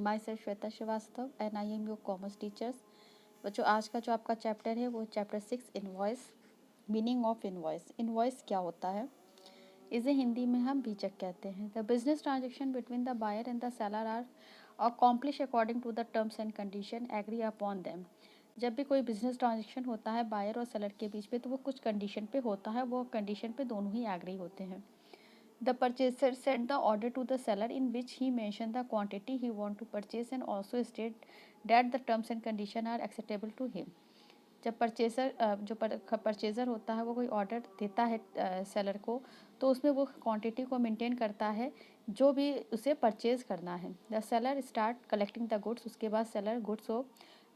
My self Shweta Srivastava and I am your commerce teachers. बच्चों, आज का जो आपका चैप्टर है वो chapter 6 invoice. Meaning of invoice. Invoice क्या होता है? इसे हिंदी में हम बीजक कहते हैं। The business transaction between the buyer and the seller are accomplish according to the terms and condition agree upon them. जब भी कोई बिजनेस ट्रांजेक्शन होता है बायर और सेलर के बीच में, तो वो कुछ कंडीशन पे होता है, वो कंडीशन पे दोनों ही एग्री होते हैं। The purchaser sent the order to the seller in which he mentioned the quantity he want to purchase and also state that the terms and condition are acceptable to him. जब purchaser होता है वो कोई order देता है seller को, तो उसमें वो क्वांटिटी को मेंटेन करता है जो भी उसे परचेज़ करना है। The seller start collecting the goods. उसके बाद सेलर गुड्स को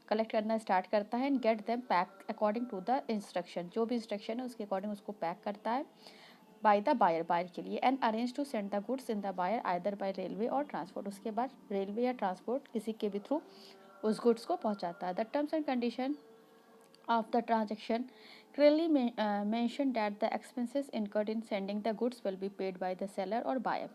कलेक्ट करना स्टार्ट करता है and get them pack according to the instruction. जो भी इंस्ट्रक्शन है उसके अकॉर्डिंग उसको पैक करता है बाय द बायर, बायर के लिए। And arrange to send the goods in the buyer either by railway or transport. उसके बाद रेलवे या ट्रांसपोर्ट किसी के भी थ्रू उस गुड्स को पहुंचाता है। The terms and condition of the transaction clearly mention that the expenses incurred in sending the goods will be paid by the seller or buyer.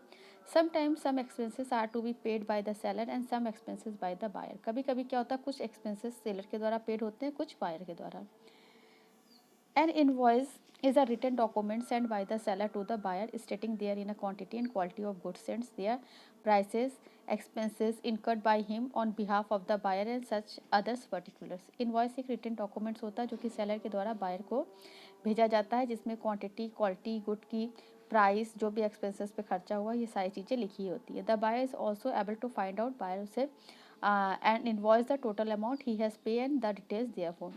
Sometimes some expenses are to be paid by the seller and some expenses by the buyer. कभी कभी क्या होता है, कुछ expenses seller के द्वारा paid होते हैं, कुछ buyer के द्वारा। An invoice is a written document sent by the seller to the buyer stating therein a quantity and quality of goods sent, their prices, expenses incurred by him on behalf of the buyer and such others particulars. Invoice एक written document होता है जो कि seller के द्वारा buyer को भेजा जाता है, जिसमें quantity, quality, good की प्राइस, जो भी एक्सपेंसेस पे खर्चा हुआ, ये सारी चीज़ें लिखी होती है। The buyer is also able to find out buyer से and invoice the total amount he has pay and the details therefore.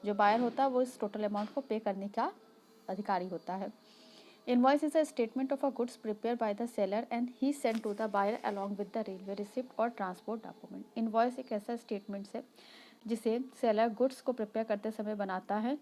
जो बायर होता है वो इस टोटल अमाउंट को पे करने का अधिकारी होता है। Invoice is a statement of a goods prepare by the seller and he send to the buyer along with the railway receipt or transport document. Invoice एक ऐसा स्टेटमेंट है जिसे सेलर गुड्स को प्रिपेयर करते समय बनाता है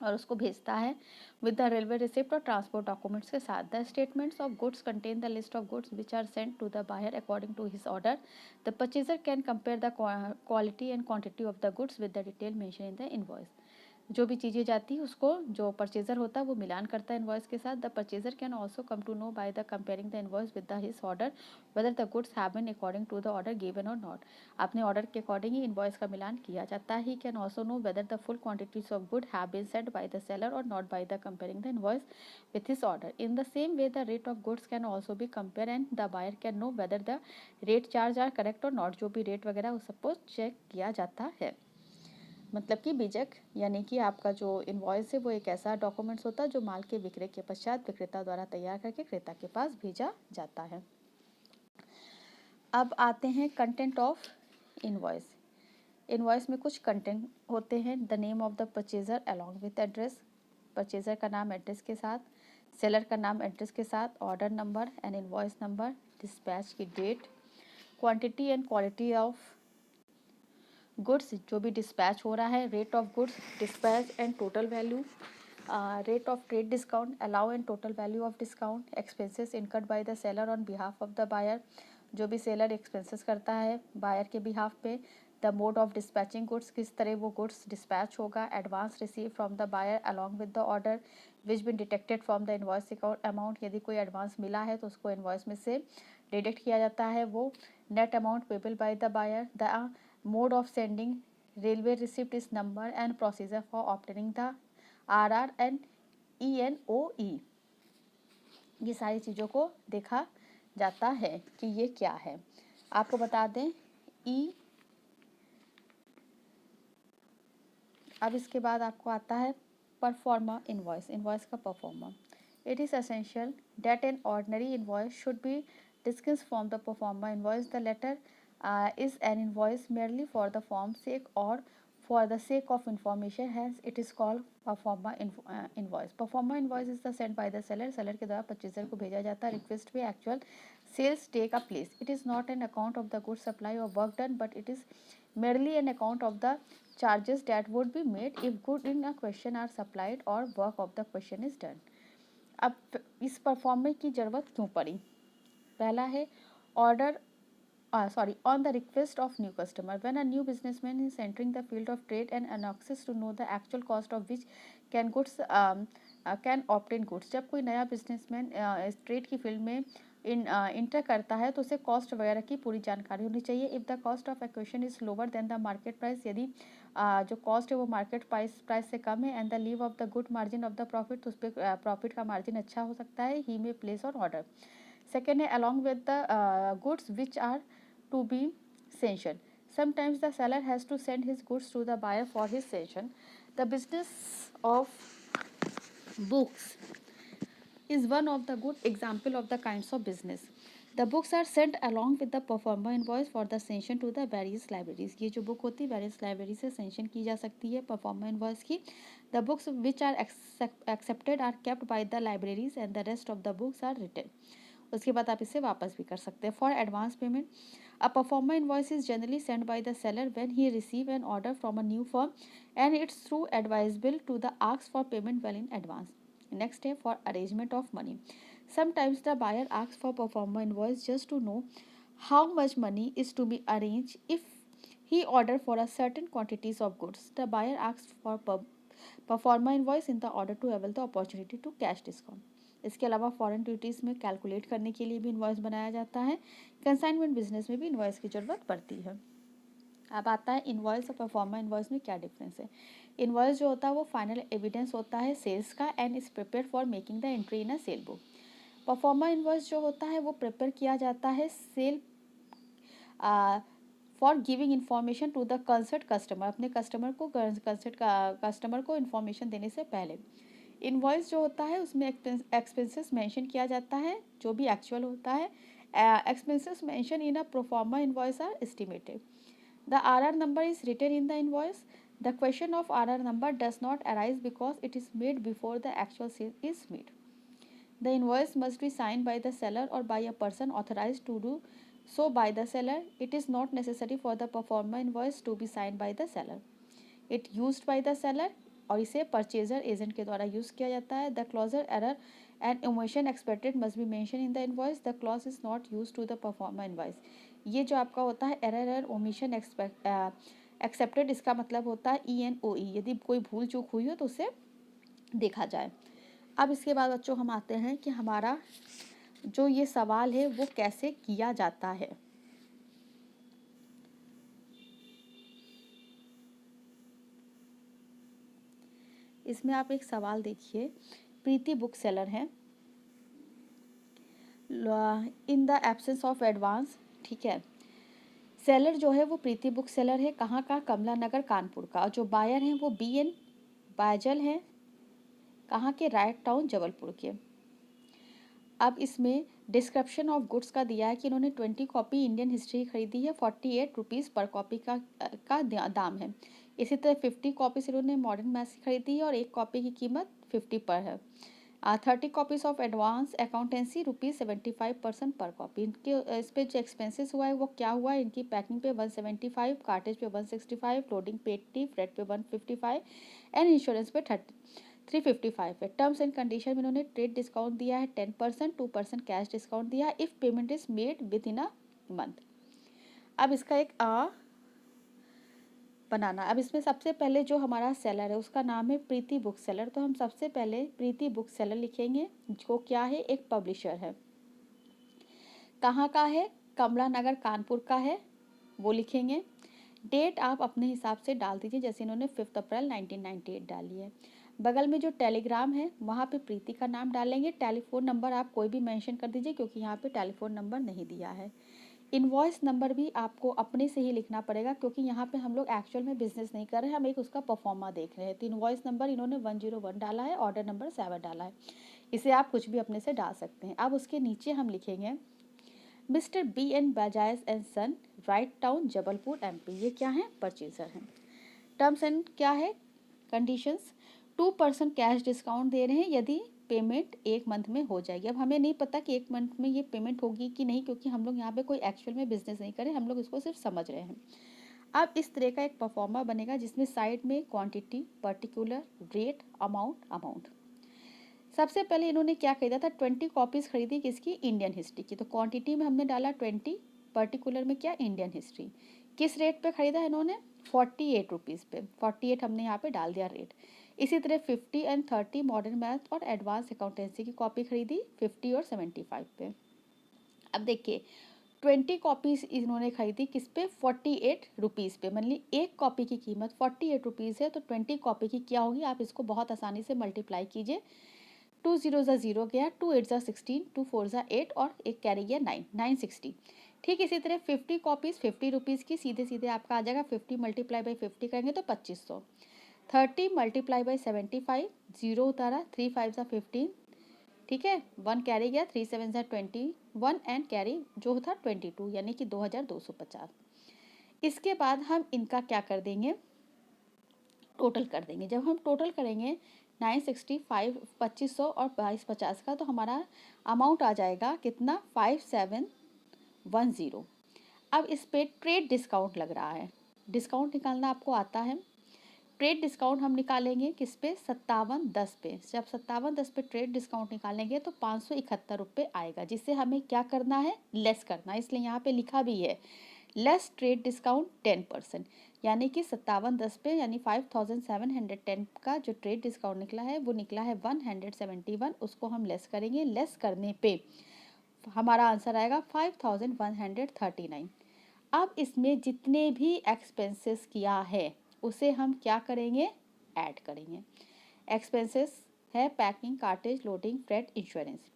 और उसको भेजता है with the railway receipt or transport documents के साथ। The statements of goods contain the list of goods which are sent to the buyer according to his order. The purchaser can compare the quality and quantity of the goods with the detail mention in the invoice. जो भी चीज़ें जाती है उसको जो purchaser होता है वो मिलान करता है इनवॉइस के साथ। The purchaser can also come to know by the comparing the invoice with the his order whether the goods have been according to the order given or not. अपने ऑर्डर के according ही invoice का मिलान किया जाता है। He can also know whether the full quantities of good have been sent by the seller or not by the comparing the invoice with his order. In the same way the rate of goods can also be compare and the buyer can know whether the rate charge are correct or not. जो भी rate वगैरह वो सबको check किया जाता है। मतलब कि बीजक यानी कि आपका जो इनवॉइस है वो एक ऐसा डॉक्यूमेंट्स होता है जो माल के विक्रय के पश्चात विक्रेता द्वारा तैयार करके क्रेता के पास भेजा जाता है। अब आते हैं कंटेंट ऑफ इनवॉइस। इनवॉइस में कुछ कंटेंट होते हैं। The name of the purchaser along with address. Purchaser का नाम एड्रेस के साथ, सेलर का नाम एड्रेस के साथ, order number and invoice number, dispatch की date, quantity and quality of goods जो भी डिस्पैच हो रहा है, rate of goods, dispatch and total value, rate of trade discount, allow and total value of discount, expenses incurred by the seller on behalf of the buyer. जो भी seller expenses करता है buyer के behalf पे। The mode of dispatching goods, किस तरह वो goods dispatch होगा। Advance receive from the buyer along with the order which been detected from the invoice amount. यदि कोई एडवांस मिला है तो उसको इनवॉइस में से डिडक्ट किया जाता है वो। Net amount payable by the buyer. The mode of sending, railway receipt is number and procedure for obtaining the RR and ENOE। ये सारी चीज़ों को देखा जाता है कि ये क्या है। आपको बता दें अब इसके बाद आपको आता है परफॉर्मा इनवॉइस। इनवॉइस का proforma. It is essential that an ordinary invoice should be distinct from the proforma invoice. The latter is an invoice merely for the form's sake or for the sake of information, hence it is called performa invoice. Performa invoice is the sent by the seller। seller के द्वारा purchaser को भेजा जाता है request पे actual sales take a place. It is not an account of the good supply or work done but it is merely an account of the charges that would be made if good in a question are supplied or work of the question is done। अब इस performance की ज़रूरत क्यों पड़ी? पहला है order on the request of new customer. When a new businessman is entering the field of trade and announces to know the actual cost of which can obtain goods। जब कोई नया बिजनेसमैन ट्रेड की field में inter करता है तो उसे cost वगैरह की पूरी जानकारी होनी चाहिए। If the cost of acquisition is lower than the market price, यदि जो कॉस्ट है वो मार्केट प्राइस से कम है, and the leave of the good margin of the profit, तो उस पर प्रॉफिट का मार्जिन अच्छा हो सकता है, he may place on order. Second है along with the goods which are to be sanction, sometimes the seller has to send his goods to the buyer for his sanction. The business of books is one of the good example of the kinds of business. The books are sent along with the performer invoice for the sanction to the various libraries. ये जो book होती है various libraries से sanction की जा सकती है performer invoice की. The books which are accepted are kept by the libraries and the rest of the books are written. उसके बाद आप इसे वापस भी कर सकते हैं. For advance payment, a performer invoice is generally sent by the seller when he receive an order from a new firm, and it's through advisable to the ask for payment well in advance. Next step for arrangement of money. Sometimes the buyer asks for performer invoice just to know how much money is to be arranged if he order for a certain quantities of goods. The buyer asks for performer invoice in the order to avail the opportunity to cash discount. इसके अलावा foreign duties में calculate करने के लिए भी invoice बनाया जाता है. कंसाइनमेंट बिजनेस में भी इन्वॉइस की ज़रूरत पड़ती है. अब आता है इन्वॉइस और परफॉर्मा इन्वॉइस में क्या डिफरेंस है. इन्वॉइस जो होता है वो फाइनल एविडेंस होता है सेल्स का, and is prepare for making the entry in a sale book. Proforma invoice जो होता है वो प्रिपेयर किया जाता है sale for giving information to the concert customer, अपने कस्टमर को इन्फॉर्मेशन देने से पहले. इन्वॉइस जो होता है उसमें एक्सपेंसेस मेंशन किया जाता है जो भी एक्चुअल होता है. Expenses mention in a proforma invoice are estimated. The RR number is written in the invoice. The question of RR number does not arise because it is made before the actual sale is made. The invoice must be signed by the seller or by a person authorized to do so by the seller. It is not necessary for the performer invoice to be signed by the seller. It used by the seller और इसे purchaser agent के द्वारा use किया जाता है. The closure error and omission expected must be mention in the invoice. The clause is not use to the proforma invoice. ये जो आपका होता है एरर एंड ओमिशन एक्सेप्टेड, इसका मतलब होता है ENOE, यदि कोई भूल चूक हुई हो तो उसे देखा जाए. अब इसके बाद बच्चों हम आते हैं कि हमारा जो ये सवाल है वो कैसे किया जाता है. इसमें आप एक सवाल देखिए. प्रीति बुक सेलर हैं in the absence of advance. ठीक है, सेलर जो है वो प्रीति बुक सेलर है. कहाँ का? कमला नगर कानपुर का. जो बायर हैं वो BN बाजल हैं. कहाँ के? रायट टाउन जबलपुर के. अब इसमें डिस्क्रिप्शन ऑफ गुड्स का दिया है कि इन्होंने 20 कॉपी इंडियन हिस्ट्री खरीदी है. 48 रुपीज़ पर कॉपी का दाम है. इसी तरह 50 कॉपीज इन्होंने मॉडर्न मैथ्स की खरीदी है और एक कॉपी की कीमत 50 पर है. 30 कॉपीज़ ऑफ एडवांस अकाउंटेंसी ₹75 पर कॉपी. इनके इस पर जो एक्सपेंसेस हुआ है वो क्या हुआ है. इनकी पैकिंग पे 175, कार्टेज पे 165, लोडिंग पेटी फ्रेट पे 155 एंड इंश्योरेंस पे 355 है. टर्म्स एंड कंडीशन में इन्होंने ट्रेड डिस्काउंट दिया है 10%, 2% कैश डिस्काउंट दिया है if payment is made with in a month. अब इसका एक बनाना. अब इसमें सबसे पहले जो हमारा सेलर है उसका नाम है प्रीति बुक सेलर. तो हम सबसे पहले प्रीति बुक सेलर लिखेंगे जो क्या है, एक पब्लिशर है. कहाँ का है? कमला नगर कानपुर का है, वो लिखेंगे. डेट आप अपने हिसाब से डाल दीजिए, जैसे इन्होंने 5 अप्रैल 1998 डाली है. बगल में जो टेलीग्राम है वहाँ पे प्रीति का नाम डालेंगे. टेलीफोन नंबर आप कोई भी मेंशन कर दीजिए क्योंकि यहाँ पे टेलीफोन नंबर नहीं दिया है. इनवॉइस नंबर भी आपको अपने से ही लिखना पड़ेगा क्योंकि यहाँ पे हम लोग एक्चुअल में बिजनेस नहीं कर रहे हैं, हम एक उसका परफॉर्मा देख रहे हैं. तो इनवॉइस नंबर इन्होंने 101 डाला है, ऑर्डर नंबर 7 डाला है. इसे आप कुछ भी अपने से डाल सकते हैं. अब उसके नीचे हम लिखेंगे mister BN Bajaj and son, Wright town Jabalpur MP. ये क्या है? परचेजर हैं. टर्म्स एंड क्या है? कंडीशंस. 2% कैश डिस्काउंट दे रहे हैं यदि पेमेंट 1 मंथ में हो जाएगी. अब हमें नहीं पता कि 1 मंथ में ये पेमेंट होगी कि नहीं क्योंकि हम लोग यहाँ पे कोई एक्चुअल में बिजनेस नहीं करें, हम लोग इसको सिर्फ समझ रहे हैं. अब इस तरह का एक परफॉर्मा बनेगा जिसमें साइड में क्वांटिटी, पर्टिकुलर, रेट, अमाउंट. सबसे पहले इन्होंने क्या खरीदा था? 20 कॉपीज़ खरीदी किसकी? इंडियन हिस्ट्री की. तो क्वांटिटी में हमने डाला 20, पर्टिकुलर में क्या? Indian history. किस रेट पे खरीदा इन्होंने? 48 रुपीज़ पे. 48 हमने यहाँ पे डाल दिया रेट. इसी तरह 50 एंड 30 मॉडर्न मैथ और एडवांस अकाउंटेंसी की कॉपी खरीदी 50 और 75 पे. अब देखिए 20 कॉपीज़ इन्होंने खरीदी किस पे, 48 रुपीज़ पे। मान ली एक कॉपी की कीमत 48 रुपीज़ है, तो 20 कॉपी की क्या होगी, आप इसको बहुत आसानी से मल्टीप्लाई कीजिए। 2 0 ज़ा 0 गया, 2 8 ज़ा 16, 2 4 ज़ा 8 और एक कैरी गया 9, 960। ठीक इसी तरह 50 कॉपीज़ 50 रुपीज़ की, सीधे सीधे आपका आ जाएगा 50 मल्टीप्लाई बाई 50 करेंगे तो 2500। 30 मल्टीप्लाई बाई 75, 0 उतारा, 3 5 ज़ा 15, ठीक है, 1 कैरी गया, 3 7 ज़ा 21 एंड कैरी जो था 22, यानी कि 2250। इसके बाद हम इनका क्या कर देंगे, टोटल कर देंगे। जब हम टोटल करेंगे 965 2500 और 2250 का, तो हमारा अमाउंट आ जाएगा कितना, 5710। अब इस पे ट्रेड डिस्काउंट लग रहा है, डिस्काउंट निकालना आपको आता है। ट्रेड डिस्काउंट हम निकालेंगे किस पे, 5710 पे। जब 5710 पे ट्रेड डिस्काउंट निकालेंगे तो 571 रुपये आएगा, जिससे हमें क्या करना है, लेस करना है। इसलिए यहाँ पे लिखा भी है लेस ट्रेड डिस्काउंट 10%, यानी कि 5710 पे, यानी 5710 का जो ट्रेड डिस्काउंट निकला है वो निकला है 171, उसको हम लेस करेंगे। लेस करने पे हमारा आंसर आएगा 5139। अब इसमें जितने भी एक्सपेंसेस किया है उसे हम क्या करेंगे, ऐड करेंगे। एक्सपेंसेस है packing, cartage, loading, freight, insurance.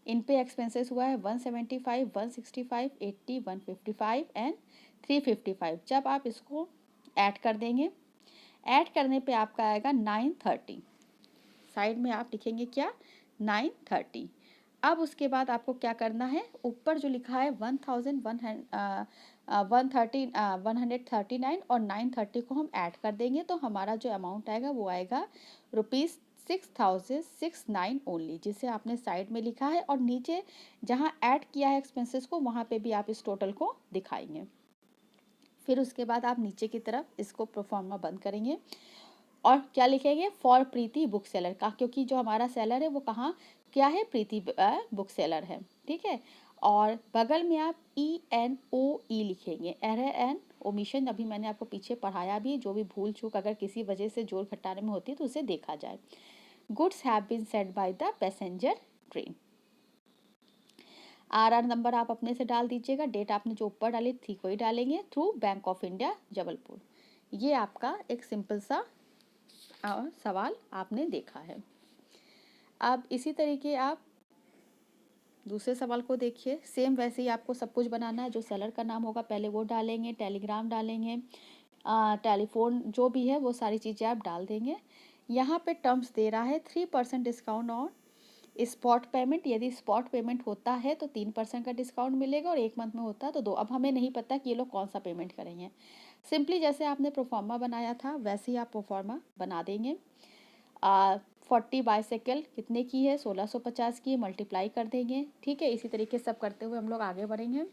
इन पे एक्सपेंसेस हुआ है 175, 165, 80, 155 एंड 355। जब आप इसको ऐड कर देंगे, ऐड करने पे आपका आएगा 930। साइड में आप लिखेंगे क्या, 930। अब उसके बाद आपको क्या करना है, ऊपर जो लिखा है 1,139 और 930 को हम ऐड कर देंगे, तो हमारा जो अमाउंट आएगा वो आएगा ₹6069 ओनली, जिसे आपने साइड में लिखा है। और नीचे जहाँ ऐड किया है एक्सपेंसेस को, वहाँ पे भी आप इस टोटल को दिखाएंगे। फिर उसके बाद आप नीचे की तरफ इसको प्रोफॉर्मा बंद करेंगे और क्या लिखेंगे, फॉर प्रीति बुक सेलर का, क्योंकि जो हमारा सेलर है वो कहाँ क्या है, प्रीति बुक सेलर है, ठीक है। और बगल में आप ENOE लिखेंगे, एरर एंड ओमिशन, अभी मैंने आपको पीछे पढ़ाया भी, जो भी भूल चूक अगर किसी वजह से जोड़ घटाने में होती है तो उसे देखा जाए। Goods have been sent by the passenger train. RR number आप अपने से डाल दीजिएगा, डेट आपने जो ऊपर डाली थी वही डालेंगे, through bank of India Jabalpur. ये आपका एक सिंपल सा सवाल आपने देखा है। अब इसी तरीके आप दूसरे सवाल को देखिए, सेम वैसे ही आपको सब कुछ बनाना है। जो सेलर का नाम होगा पहले वो डालेंगे, टेलीग्राम डालेंगे, टेलीफोन जो भी है वो सारी चीज़ें आप डाल देंगे। यहाँ पे टर्म्स दे रहा है 3% डिस्काउंट ऑन स्पॉट पेमेंट। यदि स्पॉट पेमेंट होता है तो 3% का डिस्काउंट मिलेगा, और 1 मंथ में होता है तो 2। अब हमें नहीं पता कि ये लोग कौन सा पेमेंट करेंगे। सिंपली जैसे आपने प्रोफार्मा बनाया था वैसे ही आप प्रोफार्मा बना देंगे। 40 बाईसाइकिल कितने की है, 1650 की, मल्टीप्लाई कर देंगे, ठीक है। इसी तरीके सब करते हुए हम लोग आगे बढ़ेंगे।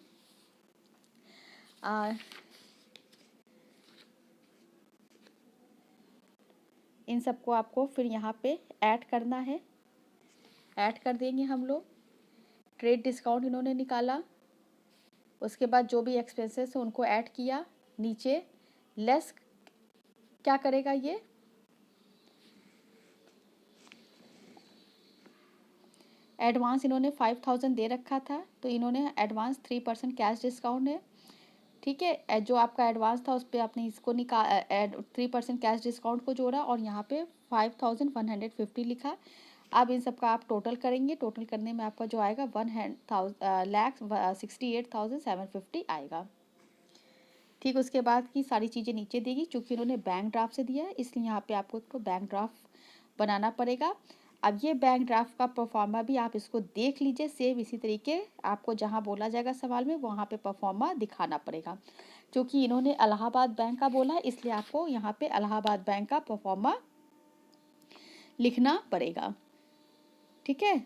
इन सबको आपको फिर यहाँ पे ऐड करना है, ऐड कर देंगे हम लोग। ट्रेड डिस्काउंट इन्होंने निकाला, उसके बाद जो भी एक्सपेंसेस है उनको ऐड किया, नीचे लेस क्या करेगा, ये एडवांस इन्होंने 5000 दे रखा था, तो इन्होंने एडवांस 3% कैश डिस्काउंट है, ठीक है। जो आपका एडवांस था उस पर आपने इसको 3% कैश डिस्काउंट को जोड़ा और यहाँ पे 5150 लिखा। अब इन सब का आप टोटल करेंगे, टोटल करने में आपका जो आएगा 1,68,750 आएगा, ठीक। उसके बाद की सारी चीज़ें नीचे देगी, चूँकि उन्होंने बैंक ड्राफ्ट से दिया है इसलिए यहाँ पे आपको इसको बैंक ड्राफ्ट बनाना पड़ेगा। अब ये बैंक ड्राफ्ट का परफॉर्मा भी आप इसको देख लीजिए, सेम इसी तरीके आपको जहाँ बोला जाएगा सवाल में वहाँ पे परफॉर्मा दिखाना पड़ेगा। क्योंकि इन्होंने इलाहाबाद बैंक का बोला है इसलिए आपको यहाँ पे इलाहाबाद बैंक का परफॉर्मा लिखना पड़ेगा, ठीक है।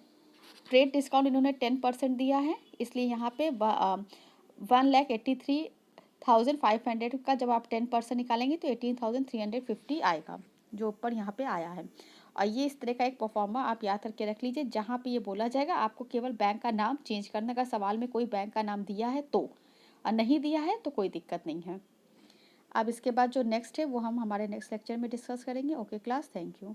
ट्रेड डिस्काउंट इन्होंने 10% दिया है इसलिए यहाँ पे 1,83,500 का जब आप 10% निकालेंगे तो 18,350 आएगा, जो ऊपर यहाँ पे आया है। और ये इस तरह का एक परफॉर्मा आप याद करके रख लीजिए, जहाँ पे ये बोला जाएगा आपको केवल बैंक का नाम चेंज करने का, सवाल में कोई बैंक का नाम दिया है तो, और नहीं दिया है तो कोई दिक्कत नहीं है। अब इसके बाद जो नेक्स्ट है वो हम हमारे नेक्स्ट लेक्चर में डिस्कस करेंगे। Okay class, thank you.